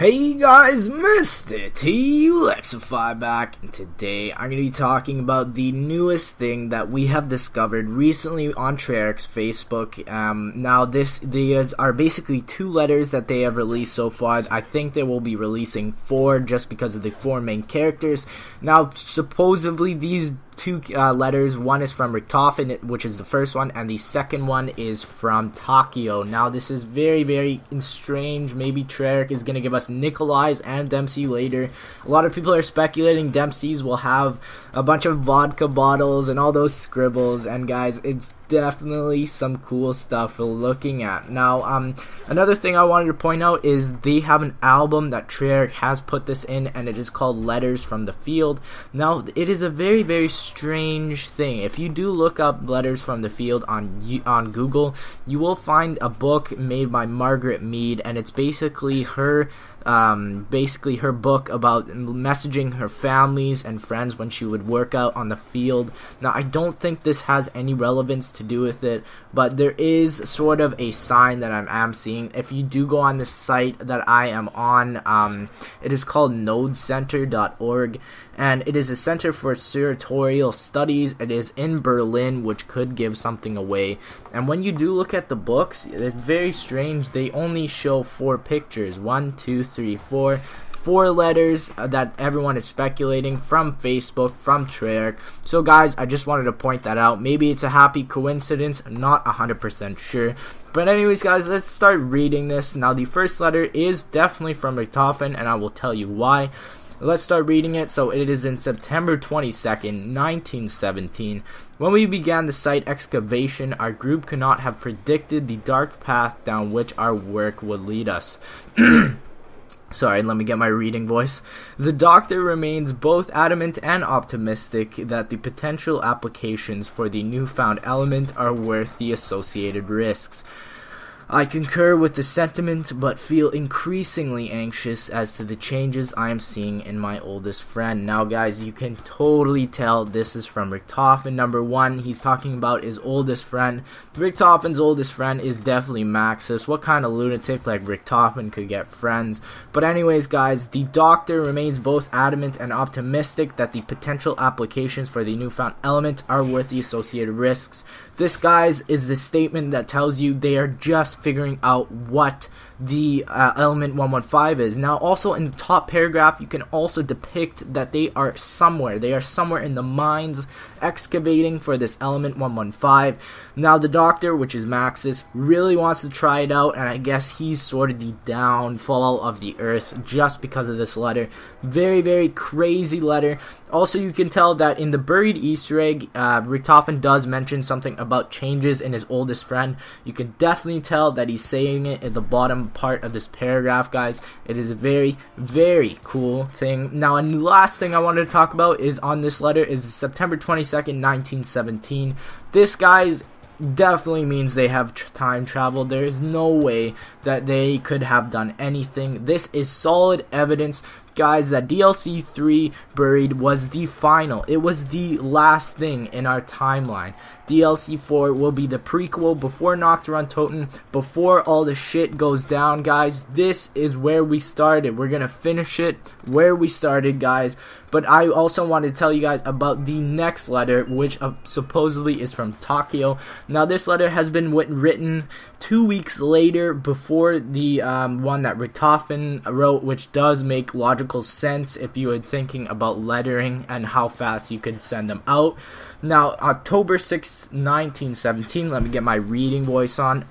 Hey guys, Mr. T-Lexify back, and today I'm going to be talking about the newest thing that we have discovered recently on Treyarch's Facebook. Now these are basically 2 letters that they have released so far. I think they will be releasing 4 just because of the 4 main characters. Now supposedly these 2 letters, one is from Richtofen, which is the first one, and the second one is from Tokyo. Now this is very strange. Maybe Treyarch is going to give us Nikolai's and Dempsey later. A lot of people are speculating Dempsey's will have a bunch of vodka bottles and all those scribbles, and guys, it's definitely some cool stuff we're looking at. Now, another thing I wanted to point out is they have an album that Treyarch has put this in, and it is called Letters from the Field. Now, it is a very strange thing. If you do look up Letters from the Field on Google, you will find a book made by Margaret Mead, and it's basically her book about messaging her families and friends when she would work out on the field. Now, I don't think this has any relevance to do with it, but there is sort of a sign that I am seeing. If you do go on the site that I am on, it is called nodecenter.org, and it is a center for curatorial studies. It is in Berlin, which could give something away. And when you do look at the books, it's very strange. They only show 4 pictures. 1, 2, 3, 4. 4 letters that everyone is speculating from Facebook, from Treyarch. So guys, I just wanted to point that out. Maybe it's a happy coincidence, I'm not 100% sure. But anyways guys, let's start reading this. Now the first letter is definitely from Richtofen, and I will tell you why. Let's start reading it. So it is in September 22nd, 1917. When we began the site excavation, our group could not have predicted the dark path down which our work would lead us. Sorry, let me get my reading voice. The doctor remains both adamant and optimistic that the potential applications for the newfound element are worth the associated risks. I concur with the sentiment, but feel increasingly anxious as to the changes I am seeing in my oldest friend. Now guys, you can totally tell this is from Richtofen. Number 1, he's talking about his oldest friend. Richtofen's oldest friend is definitely Maxis. What kind of lunatic like Richtofen could get friends? But anyways guys, the doctor remains both adamant and optimistic that the potential applications for the newfound element are worth the associated risks. This, guys, is the statement that tells you they are just figuring out what the element 115 is. Now, also in the top paragraph, you can also depict that they are somewhere. They are somewhere in the mines excavating for this element 115. Now, the doctor, which is Maxis, really wants to try it out, and I guess he's sort of the downfall of the earth just because of this letter. Very crazy letter. Also, you can tell that in the buried Easter egg, Richtofen does mention something about changes in his oldest friend. You can definitely tell that he's saying it at the bottom part of this paragraph, guys. It is a very cool thing. Now, and the last thing I wanted to talk about is on this letter is September 22nd, 1917. This, guys, definitely means they have time traveled. There is no way that they could have done anything. This is solid evidence, guys, that DLC 3 Buried was the final. It was the last thing in our timeline. DLC 4 will be the prequel before Nocturne Totem, before all the shit goes down, guys. This is where we started. We're gonna finish it where we started, guys. But I also want to tell you guys about the next letter, which supposedly is from Tokyo. Now, this letter has been written 2 weeks later before the one that Richtofen wrote, which does make logical sense if you were thinking about lettering and how fast you could send them out. Now, October 6th, 1917, let me get my reading voice on.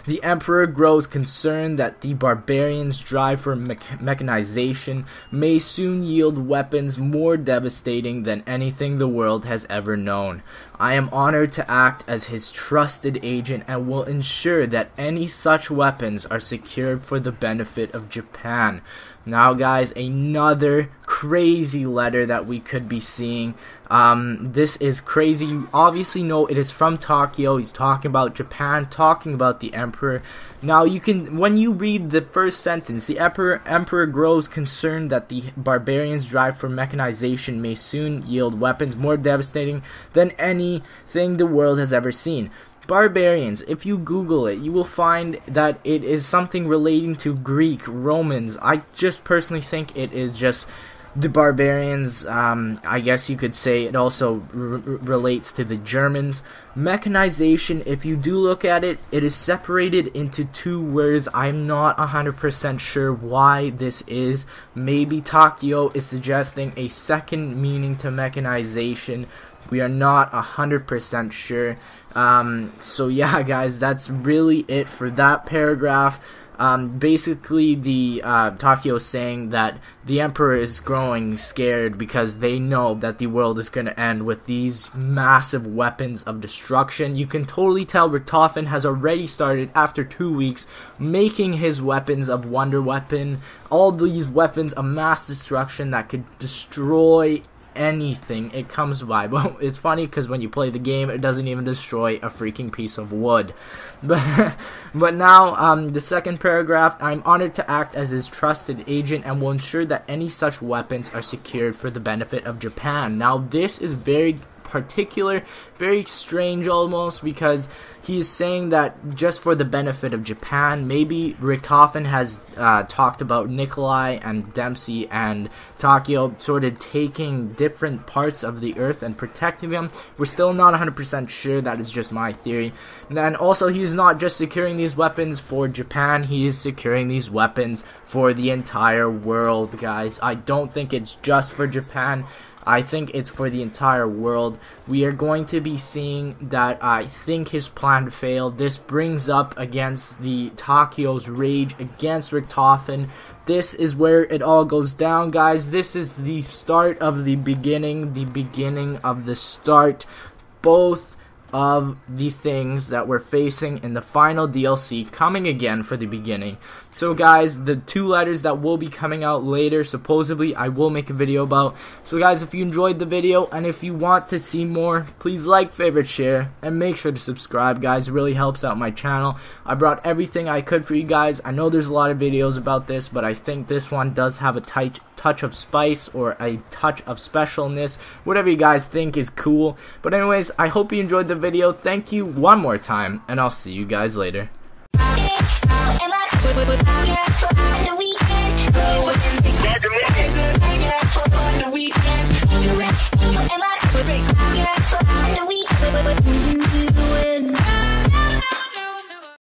The Emperor grows concerned that the barbarians' drive for mechanization may soon yield weapons more devastating than anything the world has ever known. I am honored to act as his trusted agent and will ensure that any such weapons are secured for the benefit of Japan. Now, guys, another crazy letter that we could be seeing. This is crazy. You obviously know it is from Tokyo. He's talking about Japan, talking about the Emperor. Now, you can, when you read the first sentence, the Emperor grows concerned that the barbarians' drive for mechanization may soon yield weapons more devastating than anything the world has ever seen. Barbarians, if you Google it, you will find that it is something relating to Greek, Romans. I just personally think it is just the barbarians. I guess you could say it also relates to the Germans. Mechanization, if you do look at it, it is separated into two words. I'm not 100% sure why this is. Maybe Takio is suggesting a second meaning to mechanization. We are not 100% sure. So yeah, guys, that's really it for that paragraph. Basically, the Takio is saying that the Emperor is growing scared because they know that the world is going to end with these massive weapons of destruction. You can totally tell Richtofen has already started, after 2 weeks, making his weapons of Wonder Weapon. All these weapons of mass destruction that could destroy anything it comes by. But it's funny because when you play the game, it doesn't even destroy a freaking piece of wood. But now, the second paragraph, I'm honored to act as his trusted agent and will ensure that any such weapons are secured for the benefit of Japan. Now, this is very particular, very strange almost, because he is saying that just for the benefit of Japan. Maybe Richtofen has talked about Nikolai and Dempsey and Takio sort of taking different parts of the earth and protecting them. We're still not 100% sure. That is just my theory. And then also, he's not just securing these weapons for Japan, he is securing these weapons for the entire world, guys. I don't think it's just for Japan. I think it's for the entire world. We are going to be seeing that I think his plan failed. This brings up against the Takio's rage against Richtofen. This is where it all goes down, guys. This is the start of the beginning of the start. Both of the things that we're facing in the final DLC coming again for the beginning. So guys, the 2 letters that will be coming out later, supposedly, I will make a video about. So guys, if you enjoyed the video and if you want to see more, please like, favorite, share, and make sure to subscribe, guys. It really helps out my channel. I brought everything I could for you guys. I know there's a lot of videos about this, but I think this one does have a touch of spice or a touch of specialness, whatever you guys think is cool. But anyways, I hope you enjoyed the video. Thank you one more time, and I'll see you guys later. On the weekends,